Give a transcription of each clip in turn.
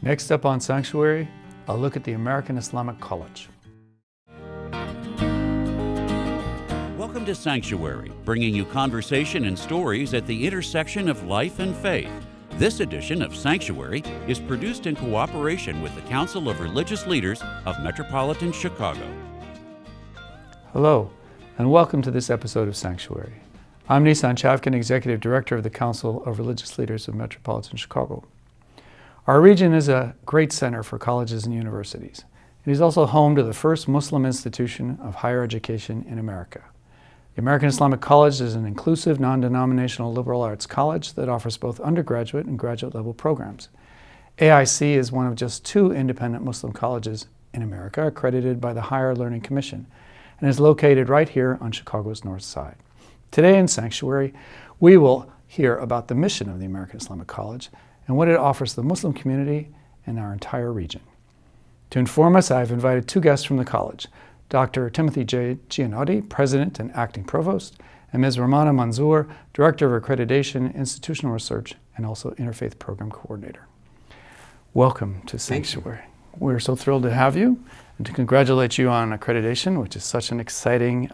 Next up on Sanctuary, a look at the American Islamic College. Welcome to Sanctuary, bringing you conversation and stories at the intersection of life and faith. This edition of Sanctuary is produced in cooperation with the Council of Religious Leaders of Metropolitan Chicago. Hello, and welcome to this episode of Sanctuary. I'm Nissan Chavkin, Executive Director of the Council of Religious Leaders of Metropolitan Chicago. Our region is a great center for colleges and universities. It is also home to the first Muslim institution of higher education in America. The American Islamic College is an inclusive, non-denominational liberal arts college that offers both undergraduate and graduate level programs. AIC is one of just 2 independent Muslim colleges in America accredited by the Higher Learning Commission and is located right here on Chicago's North Side. Today in Sanctuary, we will hear about the mission of the American Islamic College and what it offers the Muslim community and our entire region. To inform us, I've invited 2 guests from the college, Dr. Timothy J. Gianotti, President and Acting Provost, and Ms. Romana Manzoor, Director of Accreditation, Institutional Research, and also Interfaith Program Coordinator. Welcome to Sanctuary. We're so thrilled to have you and to congratulate you on accreditation, which is such an exciting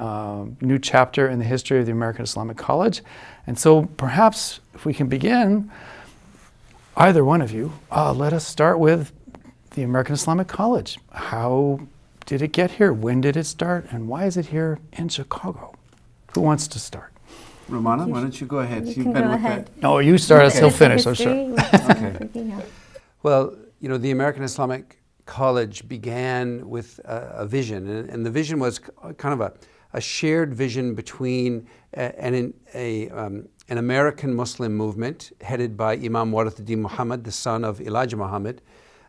new chapter in the history of the American Islamic College. And so perhaps if we can begin, either one of you, let us start with the American Islamic College. How did it get here? When did it start? And why is it here in Chicago? Who wants to start? Romana, why don't you go ahead? You've been with that. No, you start us, he'll finish, so sure. Okay. Well, you know, the American Islamic College began with a vision, and the vision was kind of a shared vision between an American Muslim movement headed by Imam Warithuddin Muhammad, the son of Elijah Muhammad,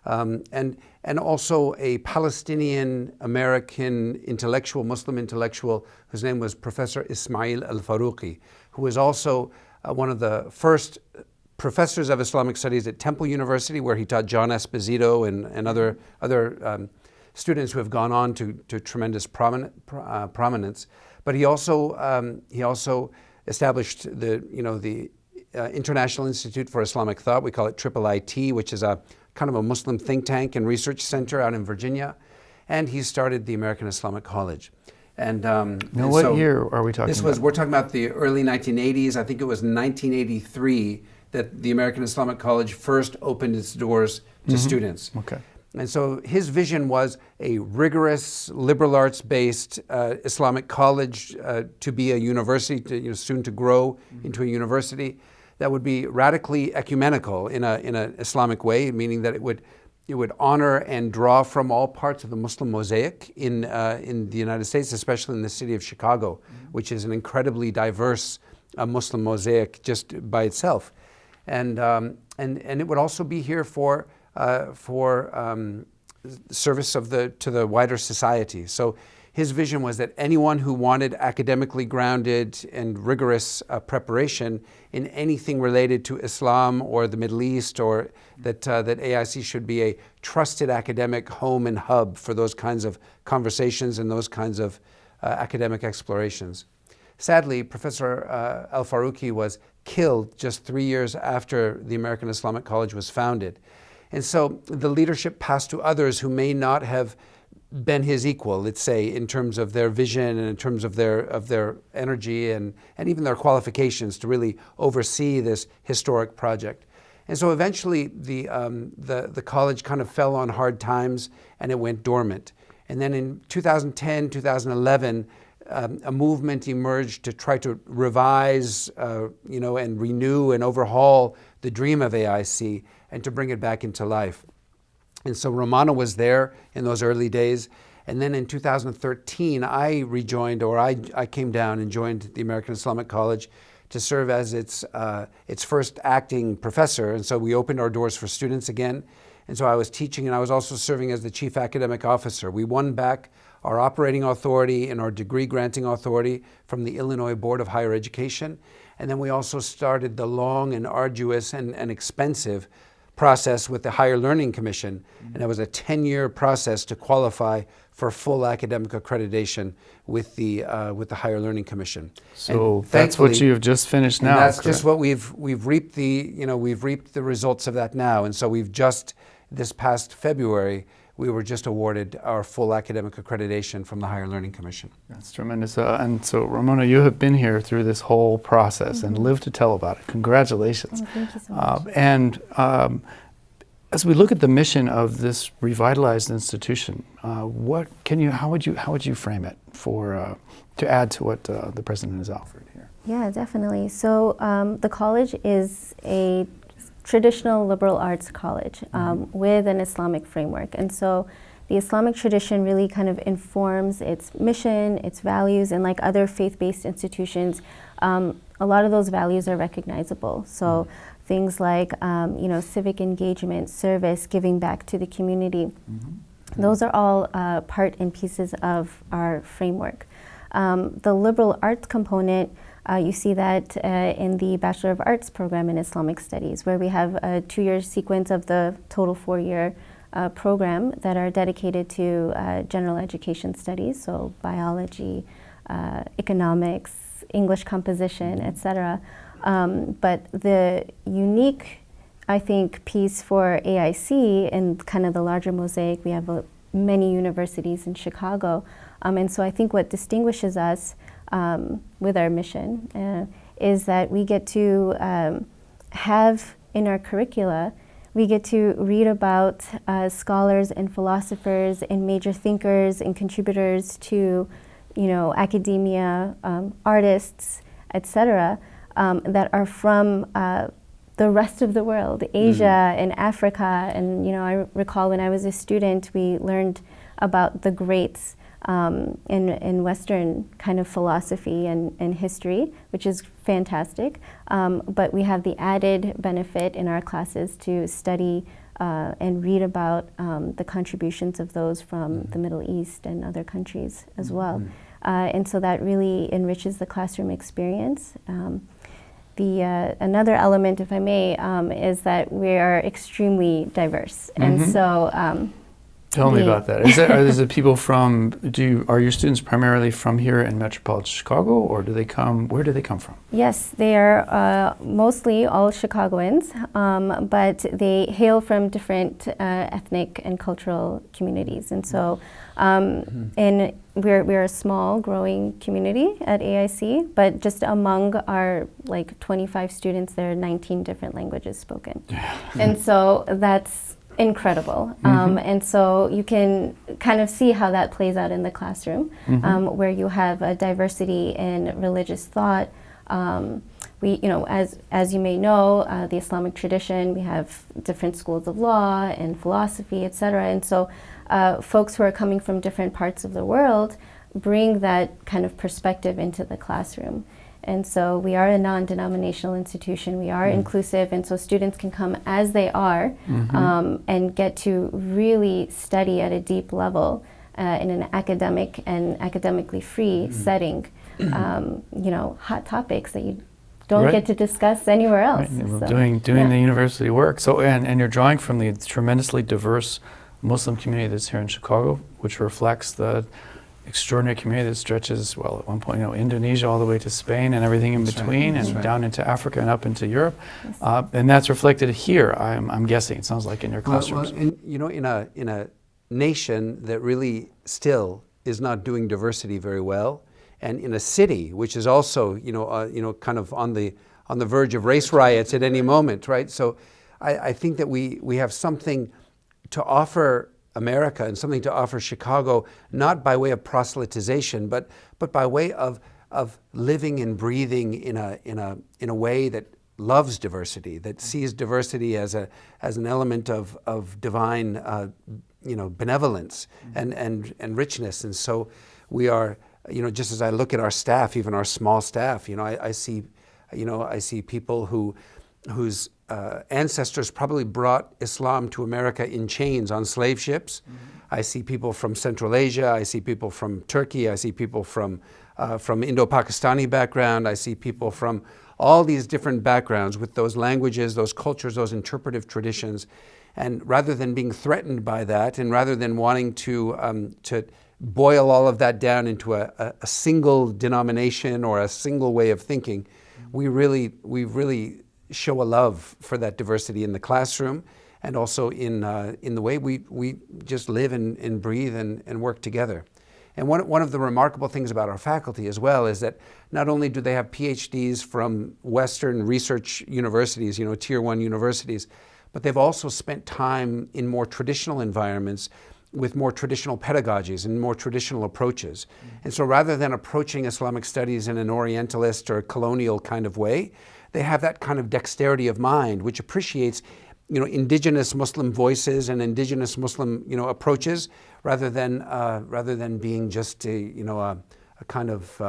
and also a Palestinian American intellectual, Muslim intellectual, whose name was Professor Ismail al-Faruqi, who was also one of the first professors of Islamic studies at Temple University, where he taught John Esposito and other students who have gone on to tremendous prominence. But he also established the International Institute for Islamic Thought. We call it IIIT, which is a kind of a Muslim think tank and research center out in Virginia. And he started the American Islamic College. And what year are we talking about? We're talking about the early 1980s. I think it was 1983 that the American Islamic College first opened its doors to students. Okay. And so his vision was a rigorous, liberal arts-based Islamic college to be a university, soon to grow into a university that would be radically ecumenical in an Islamic way, meaning that it would honor and draw from all parts of the Muslim mosaic in the United States, especially in the city of Chicago, which is an incredibly diverse Muslim mosaic just by itself, and it would also be here for service to the wider society. So his vision was that anyone who wanted academically grounded and rigorous preparation in anything related to Islam or the Middle East, or that AIC should be a trusted academic home and hub for those kinds of conversations and those kinds of academic explorations. Sadly, Professor al-Faruqi was killed just 3 years after the American Islamic College was founded. And so the leadership passed to others who may not have been his equal, let's say, in terms of their vision and in terms of their energy and even their qualifications to really oversee this historic project. And so eventually the college kind of fell on hard times and it went dormant. And then in 2010, 2011, a movement emerged to try to revise, and renew and overhaul the dream of AIC and to bring it back into life. And so Romana was there in those early days. And then in 2013, I rejoined, or I came down and joined the American Islamic College to serve as its first acting professor. And so we opened our doors for students again. And so I was teaching, and I was also serving as the chief academic officer. We won back our operating authority and our degree granting authority from the Illinois Board of Higher Education. And then we also started the long and arduous and expensive process with the Higher Learning Commission, and it was a 10-year process to qualify for full academic accreditation with the Higher Learning Commission. So that's what you have just finished now. And that's correct? just what we've reaped the results of that now, and so we've just this past February, we were just awarded our full academic accreditation from the Higher Learning Commission. That's tremendous. And so, Romana, you have been here through this whole process and lived to tell about it. Congratulations. Oh, thank you so much. As we look at the mission of this revitalized institution, how would you frame it to add to what the president has offered here? Yeah, definitely. So the college is a traditional liberal arts college with an Islamic framework. And so the Islamic tradition really kind of informs its mission, its values, and like other faith-based institutions, a lot of those values are recognizable. So things like civic engagement, service, giving back to the community. Those are all part and pieces of our framework. The liberal arts component, you see that in the Bachelor of Arts program in Islamic Studies, where we have a 2-year sequence of the total 4-year program that are dedicated to general education studies, so biology, economics, English composition, etc. But the unique, I think, piece for AIC and kind of the larger mosaic, we have many universities in Chicago. And so I think what distinguishes us with our mission is that we get to have in our curricula, we get to read about scholars and philosophers and major thinkers and contributors to, academia, artists, etc., that are from the rest of the world, Asia and Africa. And I recall when I was a student, we learned about the greats in Western kind of philosophy and history, which is fantastic. But we have the added benefit in our classes to study and read about the contributions of those from the Middle East and other countries as well. And so that really enriches the classroom experience. Another element, if I may, is that we are extremely diverse. And so Tell me about that. Are these people from? Are your students primarily from here in metropolitan Chicago, or do they come? Where do they come from? Yes, they are mostly all Chicagoans, but they hail from different ethnic and cultural communities, and so and we're a small, growing community at AIC. But just among our 25 students, there are 19 different languages spoken, and so that's incredible. And so you can kind of see how that plays out in the classroom, where you have a diversity in religious thought. We, as you may know, the Islamic tradition, we have different schools of law and philosophy, etc. And so folks who are coming from different parts of the world bring that kind of perspective into the classroom. And so we are a non-denominational institution, we are inclusive, and so students can come as they are and get to really study at a deep level in an academic and academically free setting, hot topics that you don't get to discuss anywhere else. Right. So, doing the university work. So and you're drawing from the tremendously diverse Muslim community that's here in Chicago, which reflects the extraordinary community that stretches, well, at one point, Indonesia all the way to Spain and everything in between, and down into Africa and up into Europe. Yes. And that's reflected here, I'm guessing. It sounds like in your classrooms. Well, in a nation that really still is not doing diversity very well, and in a city which is also, kind of on the verge of race riots at any moment, right? So I think that we have something to offer America and something to offer Chicago, not by way of proselytization, but by way of living and breathing in a way that loves diversity, that sees diversity as an element of divine benevolence and richness. And so we are, just as I look at our staff, even our small staff, I see people whose ancestors probably brought Islam to America in chains on slave ships. I see people from Central Asia. I see people from Turkey. I see people from Indo-Pakistani background. I see people from all these different backgrounds with those languages, those cultures, those interpretive traditions. And rather than being threatened by that, and rather than wanting to boil all of that down into a single denomination or a single way of thinking, we really show a love for that diversity in the classroom, and also in the way we just live and breathe and work together. And one of the remarkable things about our faculty as well is that not only do they have PhDs from Western research universities, tier 1 universities, but they've also spent time in more traditional environments with more traditional pedagogies and more traditional approaches. And so rather than approaching Islamic studies in an Orientalist or colonial kind of way, they have that kind of dexterity of mind which appreciates indigenous Muslim voices and indigenous Muslim approaches rather than being just a kind of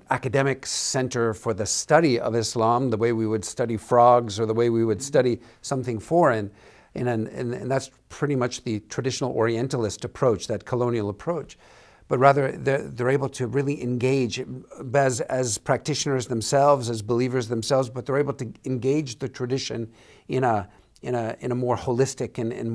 academic center for the study of Islam, the way we would study frogs or the way we would study something foreign. And that's pretty much the traditional Orientalist approach, that colonial approach. But rather, they're able to really engage as practitioners themselves, as believers themselves, but they're able to engage the tradition in a more holistic and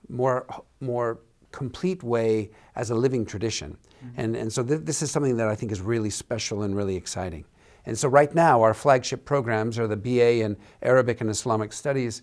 more complete way as a living tradition. Mm-hmm. And so this is something that I think is really special and really exciting. And so right now, our flagship programs are the BA in Arabic and Islamic Studies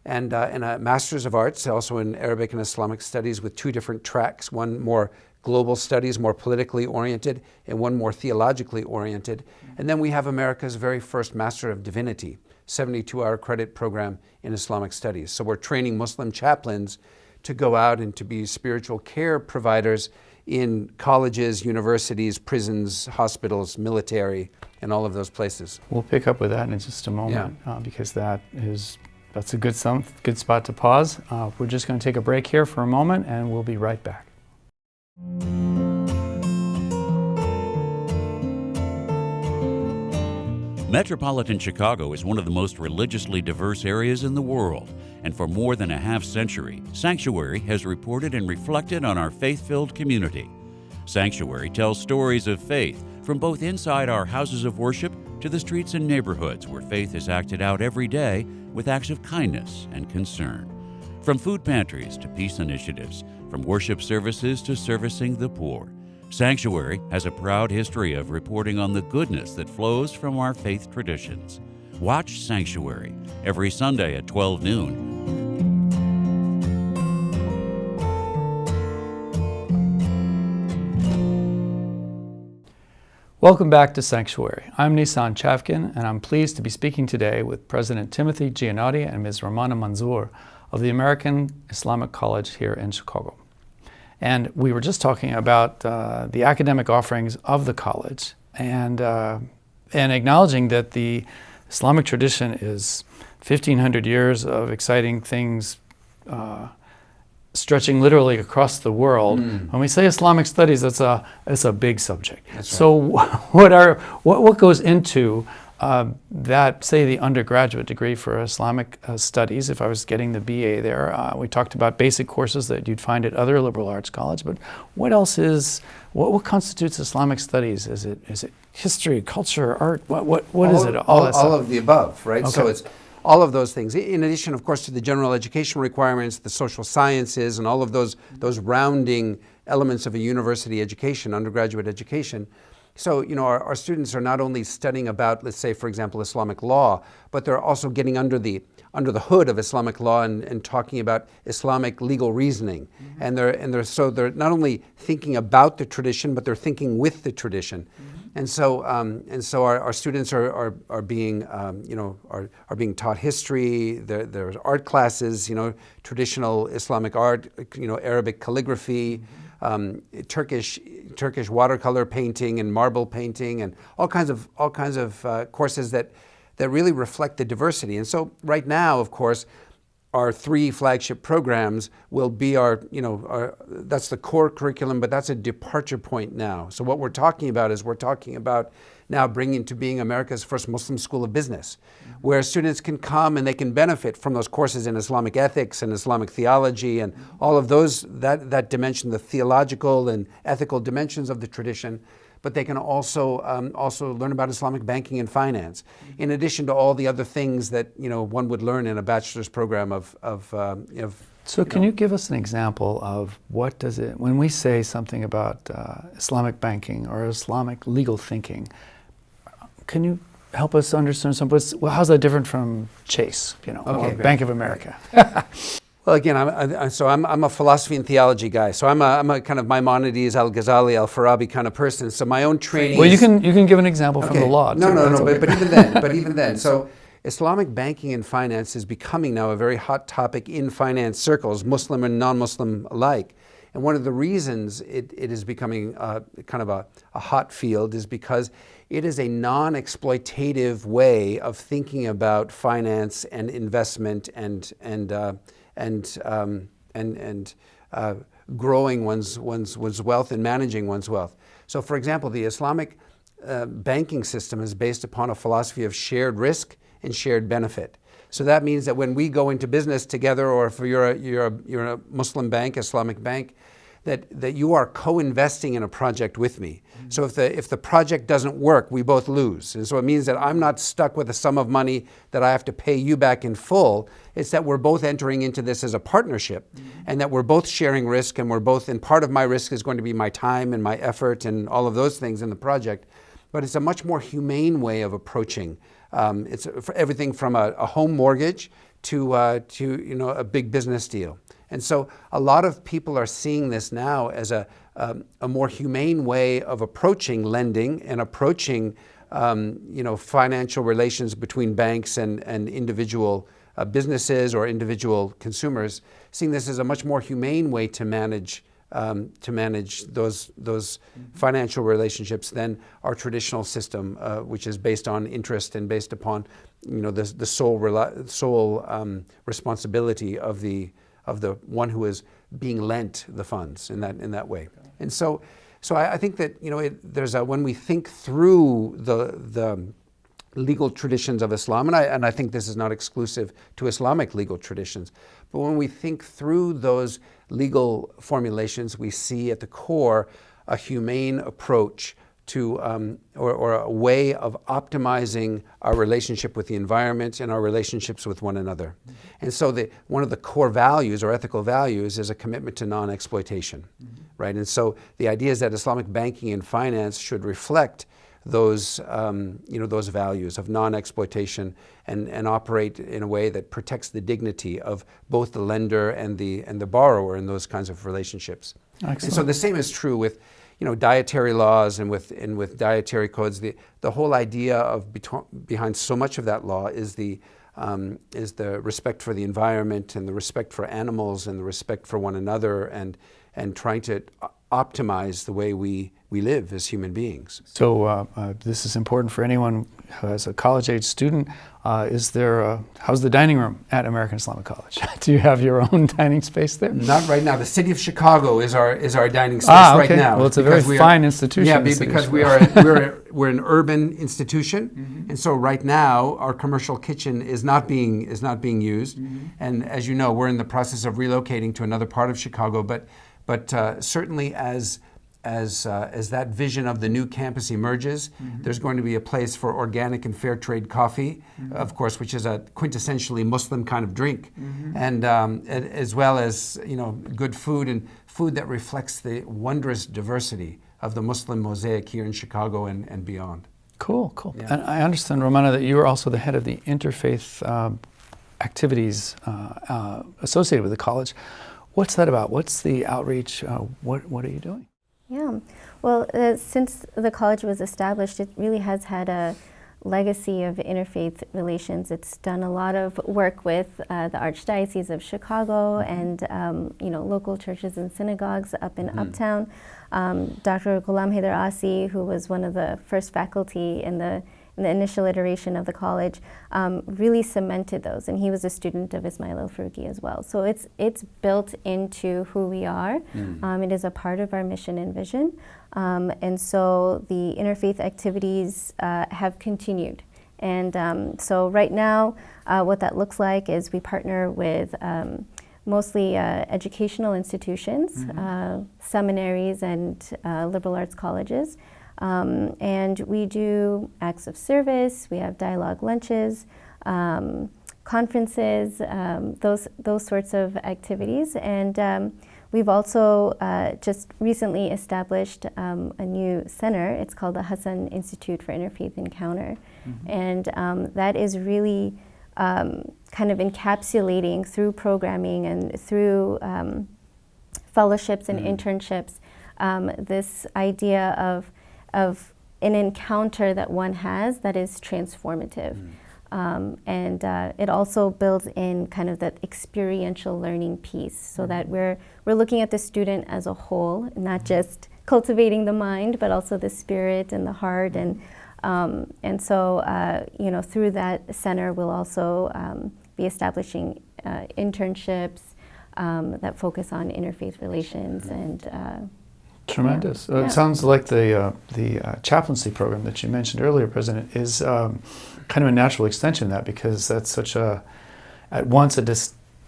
and a Master's of Arts, also in Arabic and Islamic Studies with 2 different tracks, one more global studies, more politically oriented, and one more theologically oriented. And then we have America's very first Master of Divinity, 72-hour credit program in Islamic Studies. So we're training Muslim chaplains to go out and to be spiritual care providers in colleges, universities, prisons, hospitals, military, and all of those places. We'll pick up with that in just a moment, because that's a good spot to pause. We're just going to take a break here for a moment, and we'll be right back. Metropolitan Chicago is one of the most religiously diverse areas in the world, and for more than a half-century, Sanctuary has reported and reflected on our faith-filled community. Sanctuary tells stories of faith from both inside our houses of worship to the streets and neighborhoods where faith is acted out every day with acts of kindness and concern. From food pantries to peace initiatives, from worship services to servicing the poor, Sanctuary has a proud history of reporting on the goodness that flows from our faith traditions. Watch Sanctuary every Sunday at 12 noon. Welcome back to Sanctuary. I'm Nissan Chavkin, and I'm pleased to be speaking today with President Timothy Gianotti and Ms. Romana Manzoor of the American Islamic College here in Chicago. And we were just talking about the academic offerings of the college and acknowledging that the Islamic tradition is 1,500 years of exciting things stretching literally across the world. When we say Islamic studies, it's a big subject. That's right. So what goes into that, say, the undergraduate degree for Islamic studies? If I was getting the BA there, we talked about basic courses that you'd find at other liberal arts colleges, but what else what constitutes Islamic studies? Is it history, culture, art? What is it? All of the above, right? Okay. So it's all of those things. In addition, of course, to the general education requirements, the social sciences, and all of those rounding elements of a university education, undergraduate education. So, our students are not only studying about, let's say, for example, Islamic law, but they're also getting under the hood of Islamic law and talking about Islamic legal reasoning. Mm-hmm. And they're not only thinking about the tradition, but they're thinking with the tradition. Mm-hmm. And so our students are being taught history. There's art classes, traditional Islamic art, Arabic calligraphy, Turkish watercolor painting and marble painting, and all kinds of courses that really reflect the diversity. And so right now, of course, our 3 flagship programs will be that's the core curriculum, but that's a departure point now. So what we're talking about now bringing to being America's first Muslim School of Business, where students can come and they can benefit from those courses in Islamic ethics and Islamic theology and all of those, that dimension, the theological and ethical dimensions of the tradition. But they can also learn about Islamic banking and finance, in addition to all the other things that one would learn in a bachelor's program So can you give us an example of what does it, when we say something about Islamic banking or Islamic legal thinking, can you help us understand well, how's that different from Chase, or Bank of America? Well, again, I'm a philosophy and theology guy. So I'm a kind of Maimonides, Al-Ghazali, Al-Farabi kind of person. So my own training. Well, you can give an example from the law. No, but even then. So Islamic banking and finance is becoming now a very hot topic in finance circles, Muslim and non-Muslim alike. And one of the reasons it is becoming kind of a hot field is because it is a non-exploitative way of thinking about finance and investment and growing one's wealth and managing one's wealth. So, for example, the Islamic banking system is based upon a philosophy of shared risk and shared benefit. So that means that when we go into business together, or if you're a Muslim bank, Islamic bank, that you are co-investing in a project with me. Mm-hmm. So if the project doesn't work, we both lose. And so it means that I'm not stuck with a sum of money that I have to pay you back in full. It's that we're both entering into this as a partnership, and that we're both sharing risk, and and part of my risk is going to be my time and my effort and all of those things in the project. But it's a much more humane way of approaching. It's for everything from a home mortgage to a big business deal. And so a lot of people are seeing this now as a more humane way of approaching lending and approaching financial relations between banks and individual businesses or individual consumers, seeing this as a much more humane way to manage those financial relationships than our traditional system, which is based on interest and based upon the sole responsibility of the one who is being lent the funds in that way. And so I think that there's when we think through the legal traditions of Islam, and I think this is not exclusive to Islamic legal traditions, but when we think through those legal formulations, we see at the core a humane approach to or a way of optimizing our relationship with the environment and our relationships with one another. Mm-hmm. And so one of the core values or ethical values is a commitment to non-exploitation, right? And so the idea is that Islamic banking and finance should reflect those values of non-exploitation and operate in a way that protects the dignity of both the lender and the borrower in those kinds of relationships. Excellent. And so the same is true with dietary laws and with dietary codes. The whole idea of behind so much of that law is the respect for the environment and the respect for animals and the respect for one another and trying to optimize the way we live as human beings. So this is important for anyone who has a college-age student. How's the dining room at American Islamic College? Do you have your own dining space there? Not right now. The city of Chicago is our dining space right now. Well, it's a very fine institution. Yeah, because we're an urban institution, and so right now our commercial kitchen is not being used. And as you know, we're in the process of relocating to another part of Chicago. But certainly as that vision of the new campus emerges, there's going to be a place for organic and fair trade coffee, of course, which is a quintessentially Muslim kind of drink, and as well as good food and food that reflects the wondrous diversity of the Muslim mosaic here in Chicago and beyond. Cool. Yeah. And I understand, Romana, that you are also the head of the Interfaith activities associated with the college. What's that about? What's the outreach? What are you doing? Yeah, well, since the college was established, it really has had a legacy of interfaith relations. It's done a lot of work with the Archdiocese of Chicago and local churches and synagogues up in Uptown. Dr. Ghulam Haider Asi, who was one of the first faculty in the initial iteration of the college, really cemented those, and he was a student of Ismail al-Faruqi as well. So it's built into who we are. It is a part of our mission and vision, and so the interfaith activities have continued. And so right now, what that looks like is we partner with mostly educational institutions, seminaries, and liberal arts colleges. And we do acts of service, we have dialogue lunches, conferences, those sorts of activities. And we've also just recently established a new center. It's called the Hassan Institute for Interfaith Encounter. And that is really kind of encapsulating through programming and through fellowships and internships this idea of an encounter that one has that is transformative. And it also builds in kind of that experiential learning piece, so that we're looking at the student as a whole, not just cultivating the mind, but also the spirit and the heart. And so you know, through that center, we'll also be establishing internships that focus on interfaith relations and. Tremendous. Yeah. It sounds like the chaplaincy program that you mentioned earlier, President, is kind of a natural extension of that, because that's such a, at once a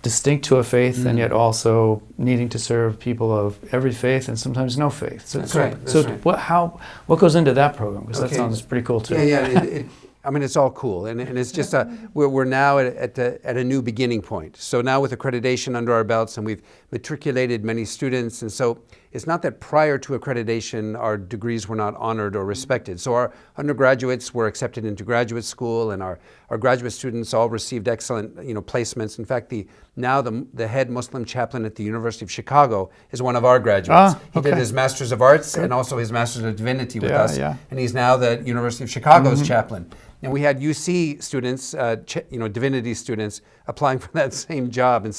distinct to a faith, and yet also needing to serve people of every faith and sometimes no faith. So, That's right. So what goes into that program? Because that sounds pretty cool too. Yeah. I mean, it's all cool, and it's just we're now at a new beginning point. So now with accreditation under our belts, and we've matriculated many students, and so it's not that prior to accreditation our degrees were not honored or respected. So our undergraduates were accepted into graduate school, and our graduate students all received excellent placements. In fact, now the head Muslim chaplain at the University of Chicago is one of our graduates. He did his Master's of Arts and also his Master's of Divinity with us, and he's now the University of Chicago's chaplain. And we had UC students, divinity students, applying for that same job. And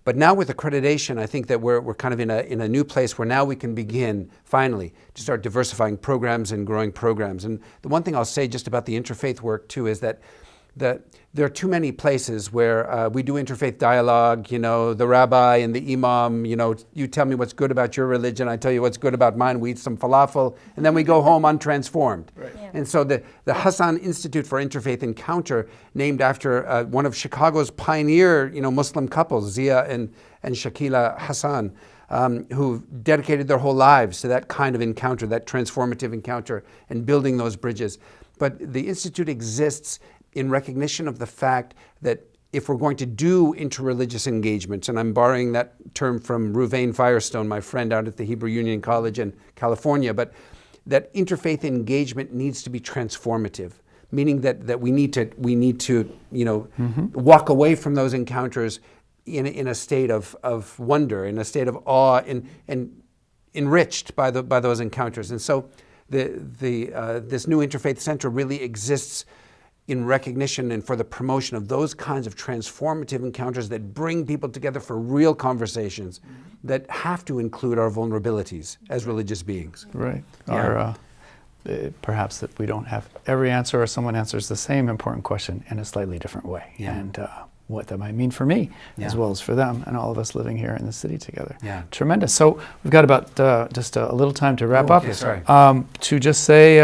but now with accreditation, I think that we're kind of in a new place where now we can begin finally to start diversifying programs and growing programs. And the one thing I'll say just about the interfaith work too is that there are too many places where we do interfaith dialogue, the rabbi and the imam, you tell me what's good about your religion, I tell you what's good about mine, we eat some falafel, and then we go home untransformed. Right. Yeah. And so the Hassan Institute for Interfaith Encounter, named after one of Chicago's pioneer, Muslim couples, Zia and Shakila Hassan, who dedicated their whole lives to that kind of encounter, that transformative encounter, and building those bridges. But the Institute exists in recognition of the fact that if we're going to do interreligious engagements, and I'm borrowing that term from Ruvain Firestone, my friend out at the Hebrew Union College in California, but that interfaith engagement needs to be transformative, meaning that we need to walk away from those encounters in a state of wonder, in a state of awe, and enriched by those encounters. And so this new Interfaith Center really exists in recognition and for the promotion of those kinds of transformative encounters that bring people together for real conversations that have to include our vulnerabilities as religious beings. Right. Yeah. Perhaps that we don't have every answer, or someone answers the same important question in a slightly different way. Yeah. And what that might mean for me as well as for them and all of us living here in the city together. Yeah. Tremendous. So we've got about just a little time to wrap up. Sorry. To just say,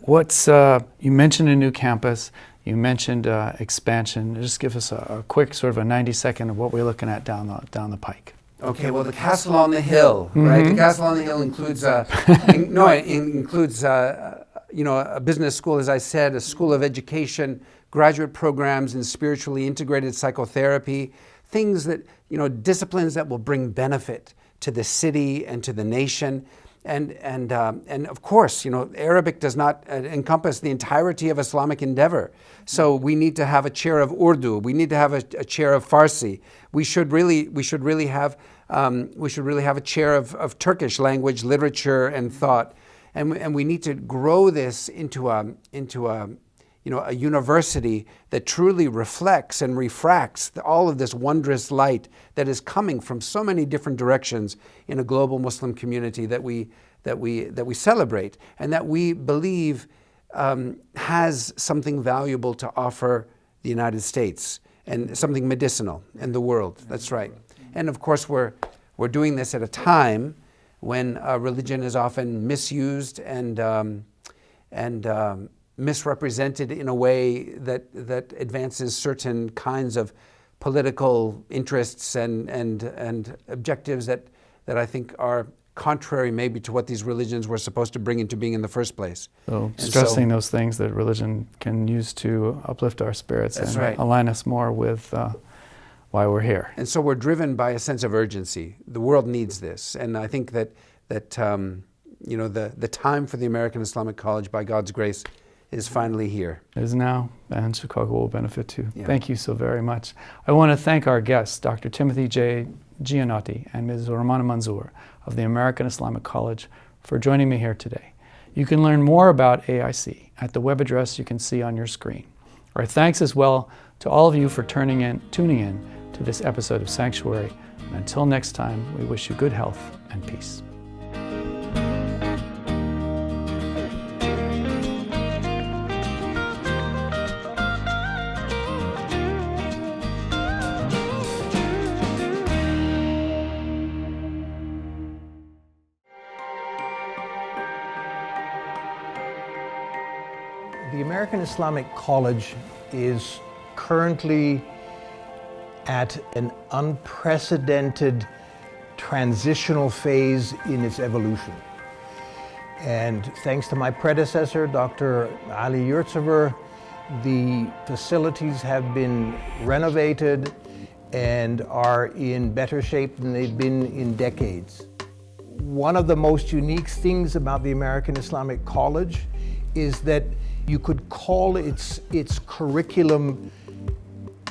you mentioned a new campus, you mentioned expansion. Just give us a quick sort of a 90-second of what we're looking at down the pike. Okay, well, the castle on the hill, right? The castle on the hill includes a business school, as I said, a school of education, graduate programs in spiritually integrated psychotherapy, things that, disciplines that will bring benefit to the city and to the nation. And of course, Arabic does not encompass the entirety of Islamic endeavor. So we need to have a chair of Urdu. We need to have a chair of Farsi. We should really have a chair of Turkish language, literature, and thought. And we need to grow this into a university that truly reflects and refracts all of this wondrous light that is coming from so many different directions in a global Muslim community that we celebrate and that we believe has something valuable to offer the United States and something medicinal in the world. That's right. And of course, we're doing this at a time when religion is often misused and misrepresented in a way that advances certain kinds of political interests and objectives that I think are contrary maybe to what these religions were supposed to bring into being in the first place. So stressing those things that religion can use to uplift our spirits and right. align us more with why we're here. And so we're driven by a sense of urgency. The world needs this. And I think that you know, the time for the American Islamic College, by God's grace, is finally here. It is now, and Chicago will benefit too. Yeah. Thank you so very much. I want to thank our guests, Dr. Timothy J. Gianotti and Ms. Romana Manzoor of the American Islamic College, for joining me here today. You can learn more about AIC at the web address you can see on your screen. Our thanks as well to all of you for tuning in to this episode of Sanctuary. And until next time, we wish you good health and peace. The American Islamic College is currently at an unprecedented transitional phase in its evolution. And thanks to my predecessor, Dr. Ali Yurtsever, the facilities have been renovated and are in better shape than they've been in decades. One of the most unique things about the American Islamic College is that you could call its curriculum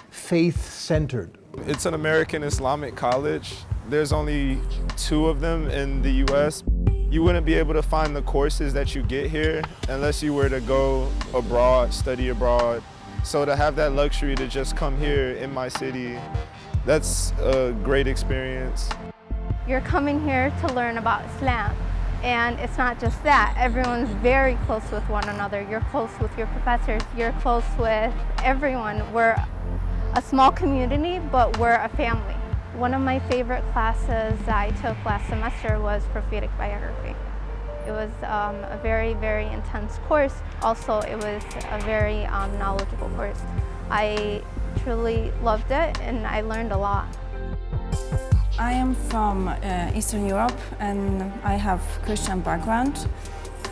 faith-centered. It's an American Islamic college. There's only 2 of them in the US. You wouldn't be able to find the courses that you get here unless you were to go abroad, study abroad. So to have that luxury to just come here in my city, that's a great experience. You're coming here to learn about Islam. And it's not just that, everyone's very close with one another. You're close with your professors, you're close with everyone. We're a small community, but we're a family. One of my favorite classes I took last semester was prophetic biography. It was a very, very intense course. Also, it was a very knowledgeable course. I truly loved it and I learned a lot. I am from Eastern Europe and I have Christian background.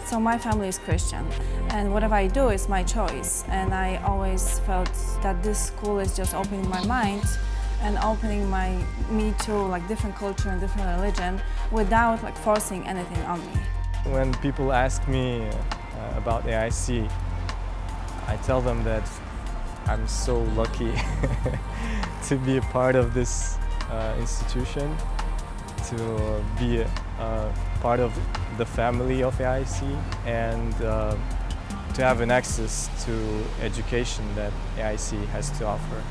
So my family is Christian and whatever I do is my choice. And I always felt that this school is just opening my mind and opening me to like different culture and different religion without like forcing anything on me. When people ask me about AIC, I tell them that I'm so lucky to be a part of this institution, to be part of the family of AIC, and to have an access to education that AIC has to offer.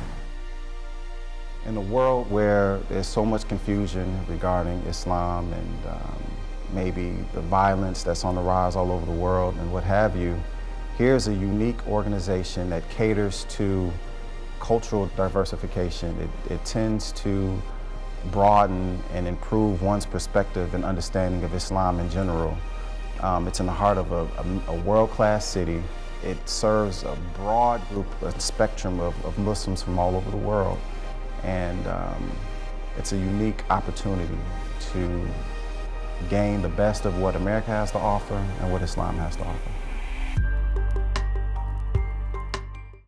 In a world where there's so much confusion regarding Islam and maybe the violence that's on the rise all over the world and what have you, here's a unique organization that caters to cultural diversification. It tends to broaden and improve one's perspective and understanding of Islam in general. It's in the heart of a world-class city. It serves a broad group, a spectrum of Muslims from all over the world. And it's a unique opportunity to gain the best of what America has to offer and what Islam has to offer.